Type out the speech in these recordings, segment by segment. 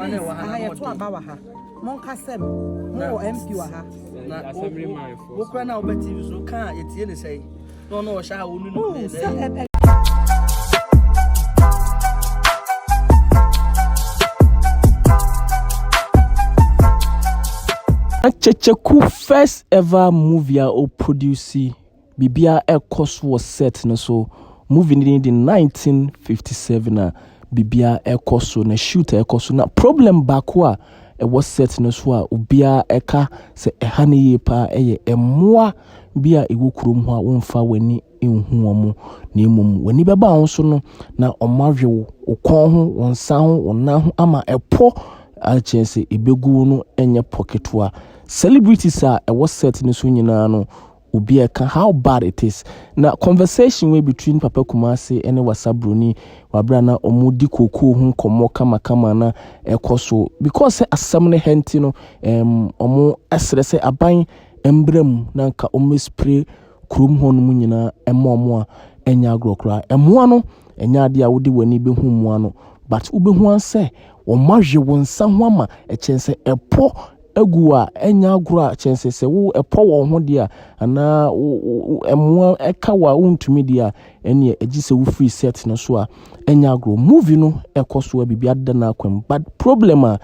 one wa ha na to aba wa ha monka sem mo MP wa ha na assembly man for wo kra na oba TV so kan yetie ne sei no no wo sha wo nu ne Kyekyeku first ever movie or produce Bibia Ekos was set no so movie in 1957 Bibia Ekos na shoot Ekos na problem bakwa e was set no so obia eka se ehane ye pa eye emoa bia ewo kurom ho a wonfa wani enhu omo na emum wani beba ho so no na omahwe okon ho wonsa ho wona ho ama epo alchense ebegu no enye pocketwa celebrities are a was set in Sunyina no Ubiaka how bad it is. Now conversation way between Papa Kumasi and Wasa Broni Wabrana Omudi Koku hun komoka makamana ekoso because asamne hentino omo asrese aban embrem nanka omo spray krum hon mu nyina emomo enya agrokra emoa no enya ade a wodi wani be hu moa no but ubehu anse wo mahwe wonsa ho ama echense epo agua enya agura chense se wo epo wo ho dia ana emoa ekawa untumi dia ene agise wo free set no so a enya agro movie no ekoso bibia da na kwam but problem a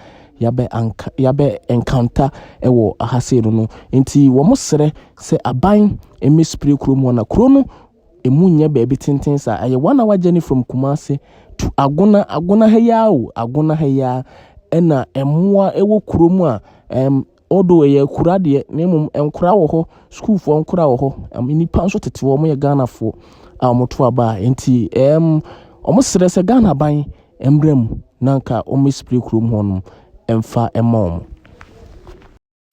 yabe encounter ewo ahase no nti wo mosere se aban emispray kromo na krono emunye baby tintin sa aye 1 hour journey from Kumasi to agona heya ena emoa ewo kromo a odo ye kura de nemum enkura wo ho school fo enkura wo ho nipa nso tete wo mo ye Ghana fo a moto aba enti omo sere se Ghana ban embrem nanka omo spray krom ho no emfa emom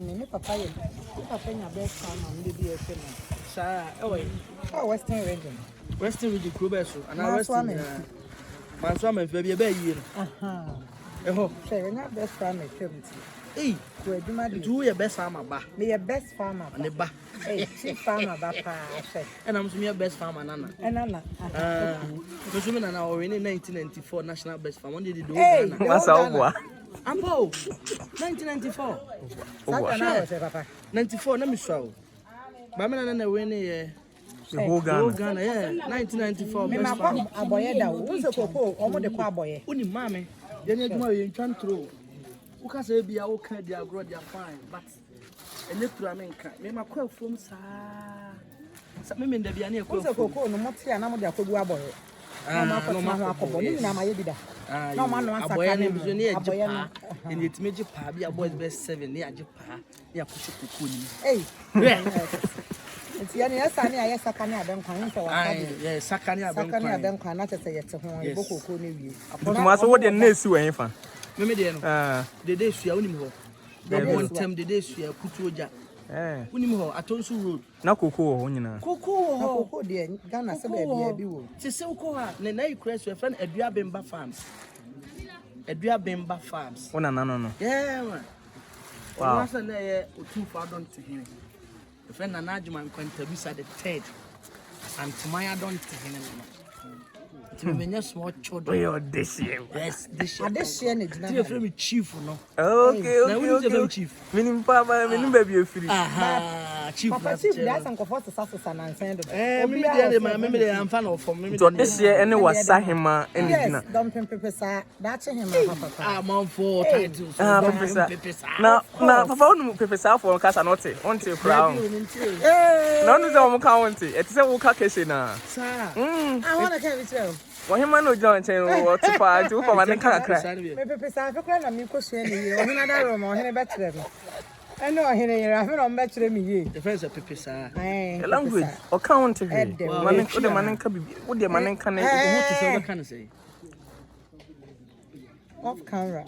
me papa nya best time am dey be FM sa western region kro so ana western manso am fa bi be yi eho say nya best time e kemti ko aduma de do your best farmer ba me your best farmer ne ba chief farmer ba pa say and am so me best farmer nana so so me nana o in 1994 national best farmer on dey do Ghana masa obwa ambo 1994 papa 94 na me so ba me nana we ne ye Ghana yeah 1994 best farmer aboye da wo se koko omo de kwa aboye uni mame ye ne aduma ye ntwan tro uka say bia wo kan dia agro dia fine but electoral menka me makwa from sa me nda bia na ekwa koko no mote ya na mo dia kwagu aboye na ma akobo ni na ma ye bida na ma no asaka ne bizo ne aboye na eni etimeji pa bia boys best 7 ne age pa ya kuchi koko ni enti ya ne yasa ne ya saka ne abenkwan nso wa kabe ya saka ne abenkwan na tete yete ho e bokoko ne wie apotuma so wo de na esi wen fa me de no de dey sua unim ho de one time de dey sua kutu oja unim ho atonsu road na koko ho nyina koko de Ghana se ba bia bi wo ti se ko ha na na ikura so friend Adua Bemba farms wona no yeah man wow wasa na ye otu fa don to him friend na Najman Kwantabisa the third and Tumaya don to him to me small children. Oh, this year. Yes, this year. You frame chief, no? Okay. Chief. Minim papa, minim baby free. Chief. Papa chief, that's uncle for the and send. Me I'm fan of for me. So this year, any was Sahima and yes, don't pepper, that's him. Man for titles. Now, Papa, Pepper South for Casanote, on to crown. None of them county. It's a walk case now. I want to carry it. Why him no join what to fight to for my car crash. Maybe South Africa, I'm question you. Another room or any better. I know here, I don't bet me. The friends of Pepper, language or county. Man, the man can be what the man can say. Off camera.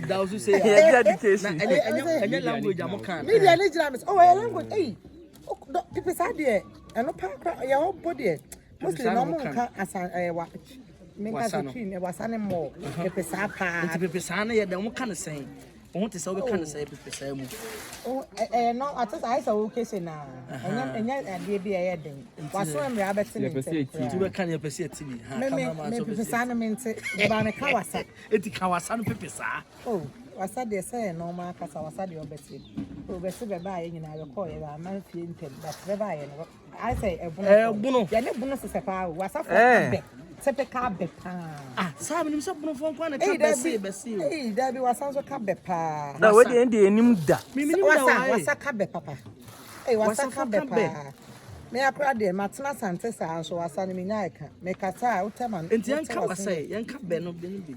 Those who say education. And your language, I'm okay. Maybe I need to oh, language. Hey, people said there. And no park your own body. Mostly no as a Wasana more. Pepesana, yeah, then what can I say? want to say we can say pepesa mu. Oh, no, I thought I saw okay na. And you be a heading. Was so me abeti me. Tu be kan ye pese TV. Ha Me pepesa no me nte. Ba me kawasa. Eti kawasa no pepesa. Oh, wasa de say normal kasa wasa de obeti. Oh, be se be ba ye nyina be call ye ba man fie ntem. But be ba ye no. I say bunu. Ya ne bunu se pa wasa for be. Sepe ka be pa. Ah, sa me nim se bunu fon kwa na ka besi. Eh, da bi wasa so ka be pa. Na we dey enim da. Me nim da wasa ka be papa. Eh, wasa ka be pa. Me akra de matena sante sa so wasa ne me nyaika. Me kasa utema. Enti yan ka wasa yan ka be no bi.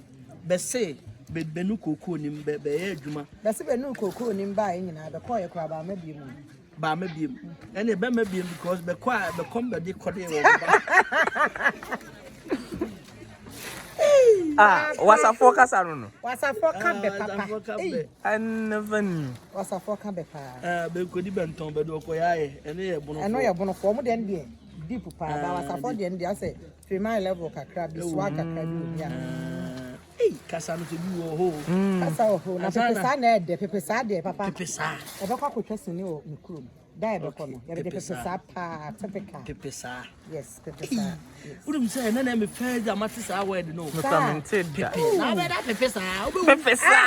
Bese benu koko nim be ye adwuma. Bese benu koko nim ba nyina be koye kra ba ma bi mu. Ba ma bi mu. Ene be ma bi mu because be kwa be come be de kode wo. Wasa focus no. Wasa focus be papa. I never knew. Wasa focus be pa. Be ko di benton be do ko yae. Ene ye bono. Eno ye bono fo mo de ndie. Deep pa ba wasa fo de ndie ase. Fi my level kakra bi so kakra bi ya. Kasa no to bi wo ho. Kasa ho na pepesa na de pepesa de papa. Pepesa. E be kwa kwetwese ni o nkrum. Da e be ko no. Ya be pepesa pa typical. Pepesa. Yes, pepesa. Udum say na na me fa ja mate sa word no. Commented da. Na be da pepesa. Pepesa.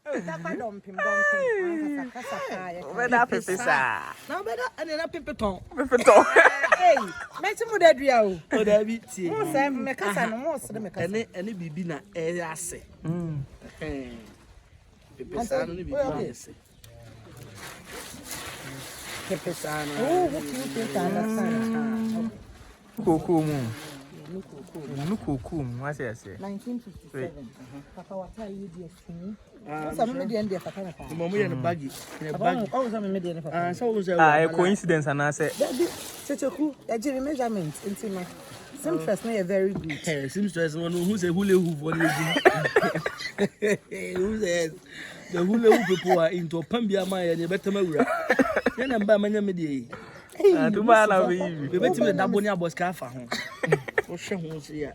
Kasa dompim. Kasa pa ya. We da pepesa. Na be da ene na pepeton. Pepeton. Hey, meti mu da dua o. O da bi tie. Mo say me kasa no mo sere me kasa. Ene bibi na e ase. Pepesa no ni bibi na ase. Pepesa no. Oh, what you think understand? Koko mu. No koko mu, what say? 1957. Papa what are you doing? Some me dey ndie papa na pa. Mo mo ye no bagi. Oh, some me dey na papa. So wo say. A coincidence and I say. Kyekyeku, ya give measurement into my Simstress na very good. Hey, Simstress no who say hula hoop for the who says the hula hoop people are into pambia ma ye better mawura. Ye na mba manya me dey. To ba na we. Be beti me dabo ni aboska afa ho. Wo hwe ho se ya.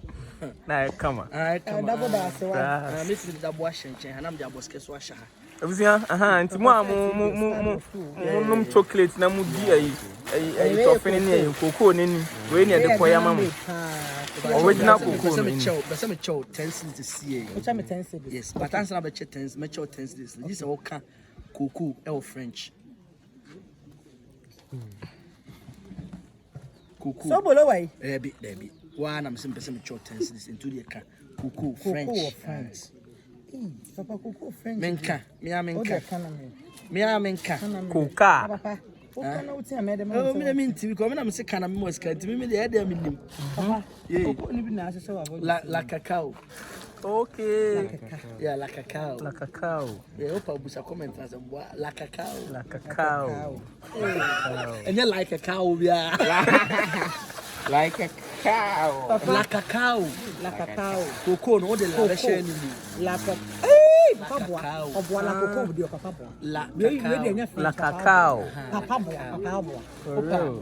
Na come. Dabo da se wa. Me si dabo a hyenchen hanam de aboska so ahya ha. Abusia, nti mo num chocolate na mu di ayi toffee ni ayi cocoa ni we ni de koya mama. Original cocoa ni. Bese me chow 10 cents to see. Which am 10 cents? Yes, but answer na be 10, me chow 10 cents. This is all can cocoa e French. Cocoa. So bolo wai. Debi. Wa na me bese me chow 10 cents into the can cocoa French. Papa cocoa French. Menka. Coca. Papa. Coca na uti amede Oh, me na minti because me na me se kana me mo ska nti me dey dey me nim. Papa. Cocoa ni bi na ase wa. La cacao. Okay. Yeah, la cacao. La cacao. Yeah, opa busa comment as la cacao. La cacao. Enye like a cow bia. Like a cow. La cacao. La cacao. Cocoa no de la share ni. La cacao. Papa boy. Obo la cocoa bi o papa boy. La cacao. Papa boy.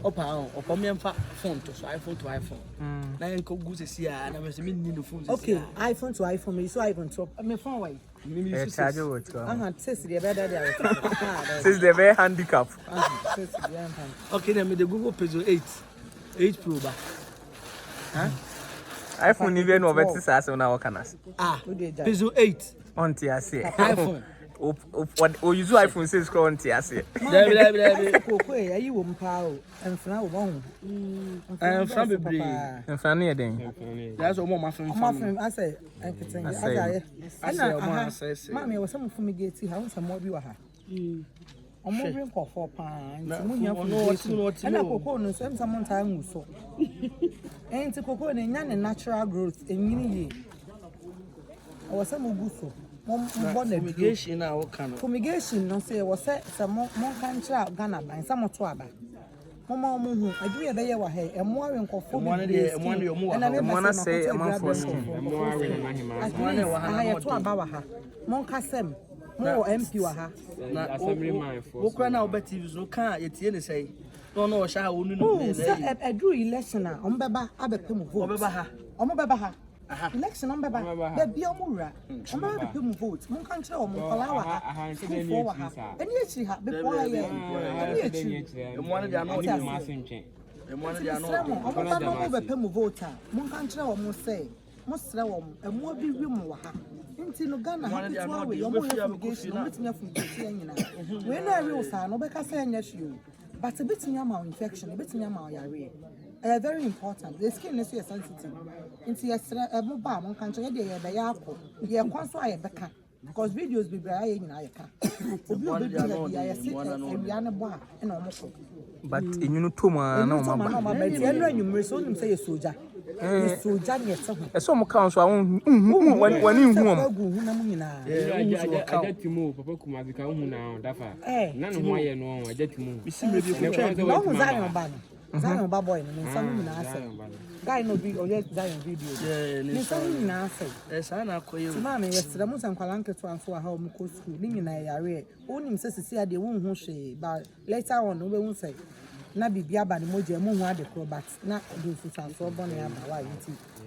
Opa me mfa phone to so iPhone to iPhone. Na enko gu sesi a na me se me ni no phone sesi. Okay, iPhone to iPhone me so iPhone to me phone why? Me charge what? Says the better there. Says the very handicap. Okay, then me the Google Pixel 8 Pro ba. iPhone even over this as na wakanas. Pixel 8 on tia say. iPhone. O use iPhone 6 scroll on tia say. Dabi. Koko e ayi wo mpa o. Enfra wo bon. Enfra bebre. Enfra na den. That's all my friend. My friend I say everything. I say. Mama we some fumigate ha won some more bi wa ha. Omo bring for pa. Nti munya fumigate. Ana koko no so emsa mo nta ngu so. Enti koko ne nya ne natural growth enyini ye. O se mo gu so. Fumigation na wo kan. Fumigation no say wo say mo kan kira Ghana ban sa mo to aba. Mama mo hu adu ye be ye wa he emo awe nkofo bi. Emo na say emo for skin. Emo awe wa ha na to aba wa ha. Mo kasem mo MP wa ha. Na assemblyman for. Wo kra na obeti so kan ye tie ne say. No sha ha wonu no. Say adu election a ombeba abepem vote. Obeba ha. Omo beba ha. election on baba be omura omara be mu vote mun kan kire omo kola wa ha school wa ha eni echi ha be kwa ye eni echi emu ane dia no emu ane dia no omo ba no be pe mu vote mun kan kire omo say mo sere omo emu bi wi mu wa ha nti no Ghana ha ti wa we omo ya fugation omo tinya fugation nyina we na ri usa no be ka say nya hwe but a bit nyama infection a bit nyama yare very important. The skin is sensitive. Into yesterday, a mobile, one country, a day, a yako, ye console, a beca. Because videos be braying in Ayaka. But in you know, Toma, no, mamma, but you say a soldier. Soldier, yes, a some council, when you move, Papa Kumazika, now, Dafa. None of my no, I get to move. We see maybe Zion Zion Baboy, and some guy no be or yet Zion video. Yeah, some answer. Yes, I know. Mammy, yesterday, most and Kalanka to answer how Moko school, Ning and I are only says to see the wound who she, but later on, we won't say. Nabi Biaba, the Moja, Moon had the crowbats, not do to transfer Bonnie and my wife.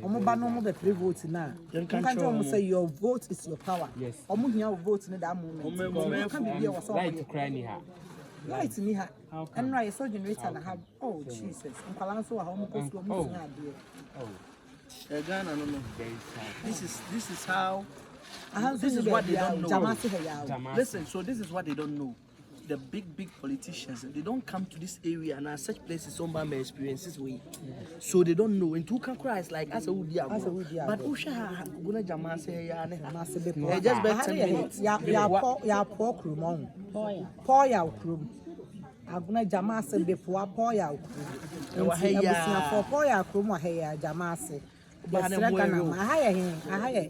Omobano, the pre vote now. You can't almost say your vote is your power. Yes. Omunia vote in that moment. Can be here or something to cry near. Light in here. And right, so generator and I have, oh, Jesus. And Palanso, a home coast of Ghana, no. This is how. This is what they don't know. Listen, so this is what they don't know. The big politicians, they don't come to this area and such places some by experiences way. So they don't know. And two can cry like as a woody. But Usha gonna jama say ya just bet 10 minutes. Ya pork room. Poya room. Aguna jama se be poya room. For poya room or hair jama se. But I hire him. I hire.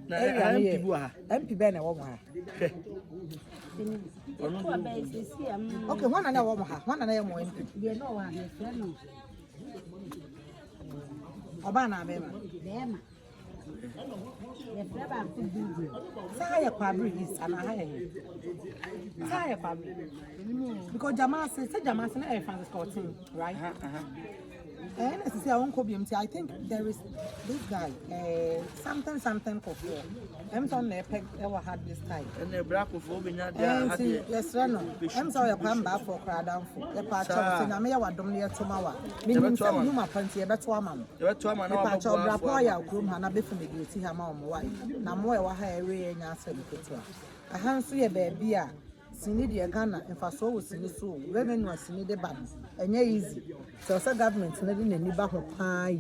MP Ben a woman. Okay, one and a woman, one and a woman. You know what? Obana, Bema. Saya Pabri is an high. Saya Pabri. Because Jamas said Jamas and I found the Scotland, right? And as I say, I think there is this guy, something for four. I'm on the peg ever had this type. And the black of Obina, yes, Reno. I'm sorry, I'm back for crowd down for the patch of Sinamia, Dominia Tomawa. Meaning some human fancy about Twama. The patch of Rapoya, Groom, and a bit from the beauty, her mom, wife. Namoa, her and answer the picture. I can't see a baby. Sinidia Ghana, and for so was in the soul, women was in the band, and easy. So, government letting any back of pie.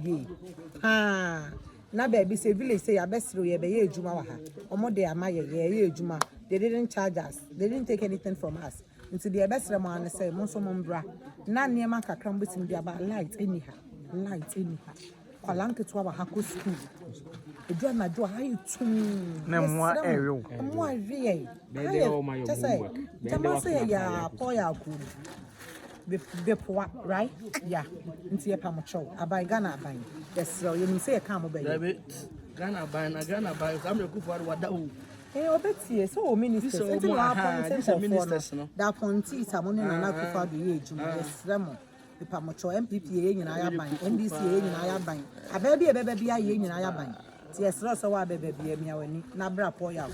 Now, baby, say, village say, I best through a bay, Juma, or more day, my ye, Juma. They didn't charge us, they didn't take anything from us. Into the best Ramon and say, Monsomon bra, none near Maka crumbles in the about light anyhow. Kalanka to our Haku school. The drama do high to Memoir aerial. More real. Just say, ya, poya good. Before, right? Yeah, into a pamacho. I buy Ghana buying. Yes, so you say a camel baby. Ghana buying, I'm a good for what that will. Eh, Betty, so ministers, that point is a money and not for the age, yes, Remo. The Pamacho MPPA in Ayaban, NBCA in Ayaban, a baby in Ayaban. Yes, Rosa baby, Nabra Poya,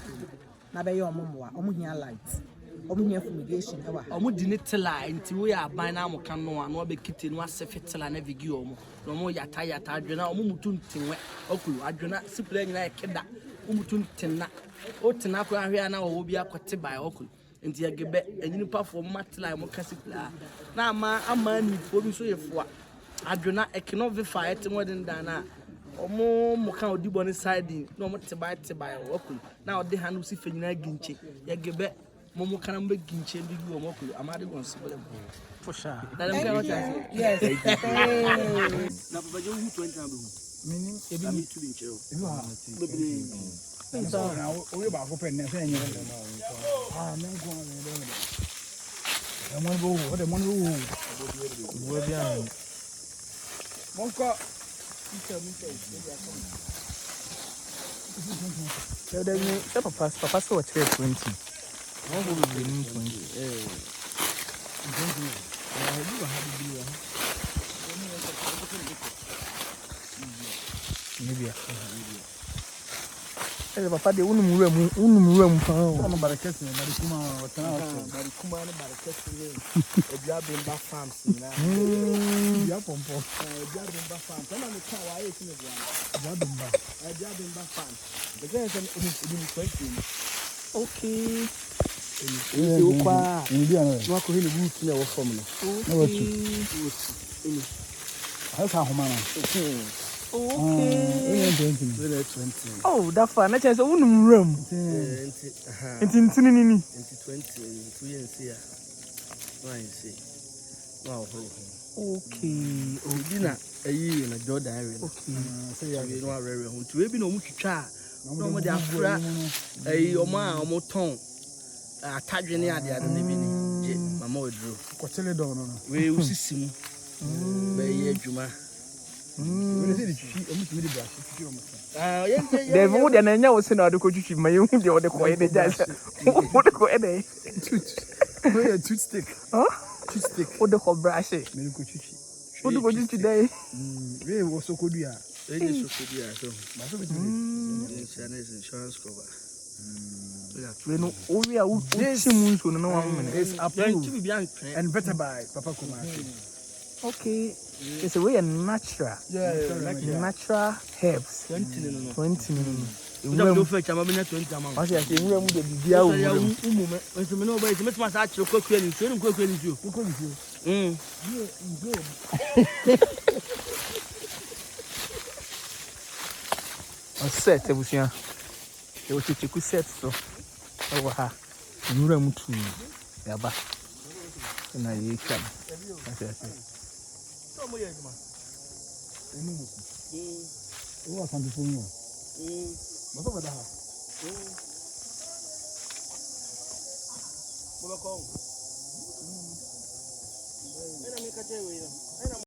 Nabayo Momoa, Omunia lights, Omunia fumigation, Omudinit lie until we are by now can know and be kitten was a fit and every guillaume. No more yataya, Adrena, Umutun Tin, Oku, Adrena, simply like Keda, Umutun Tina, Otinaka, here now will be acquitted by Oku. And the Gabet, and you perform Matla, Mocasipla. Now, a man for me so if what I do not, I cannot be fired more than Dana. Or more Mocao do on the side, no more to buy Oku. Now they hand see Fina Ginchi, Yagabet, Momo can be Ginchi, and do Moku. I'm not going to for sure. Yes, meaning it need to be chill. So now we about open the thing. Ah, man, go on. I want to go. What I want to go. We're behind. Monka. So then, Papa saw 20. What will be 20? Maybe. Eh papa de unum wura mu pa o. Ono barakesi, barikuma watana wato. Barikuma ne barakesi Ebia Bemba Farms na. Ya pompo. Ebia Bemba Farms. Na me ka wa yesi ne bia. Ebia Bemba Farms. The guy say odi 20. Okay. Ese ukwa. Ndi ano. No akọ hene root na wo form no. Na watu. Hasa homa na. Okay. Onye 20. Oh, that far. Na chance unum wura mu. Enti ni. 20 2 years here. Why say? Wow. Okay. Odina ayi na Jordan area. Okay. Say ya we no arere ho. Nti we bi na omu twitwa. Na omo de afra ayi omo a omo ton atadwe ne ade ade ne bi ni. Je mama oduro. Kwotele do no. We usisi mu. Be ye adwuma. We dey twi omu twi dey brush twi omu. They would na nya wo se na ode ko twitwi ma yehu de ode ko ye de jasa. Ode ko e dey. We toothstick. Huh? Toothstick. Ode ko brush. Me ko twi. Ode ko twitwi dey. We wo so ko dua. We dey so ko dua so. Ma so bitu. Insurance cover. We no we are chimu so no one minute. It's approved and better by Papa Kumasi. Okay. It's a way natural. Natural herbs. 20 no. Do fetch am be 20 am. I say nwura mu de bibia wo. Umu me. Nso me no ba iti metuma sa akire kwakua ni so ni kwakua ni jo. On set ebusia. E o Kyekyeku set so. Ewo ha. Nwura mu tu. Ya ba. Na ye twa. So mo ye adwuma. O asan bi fun yo. Mo so bada ha. Mo ba ko. Ena mi ka te we.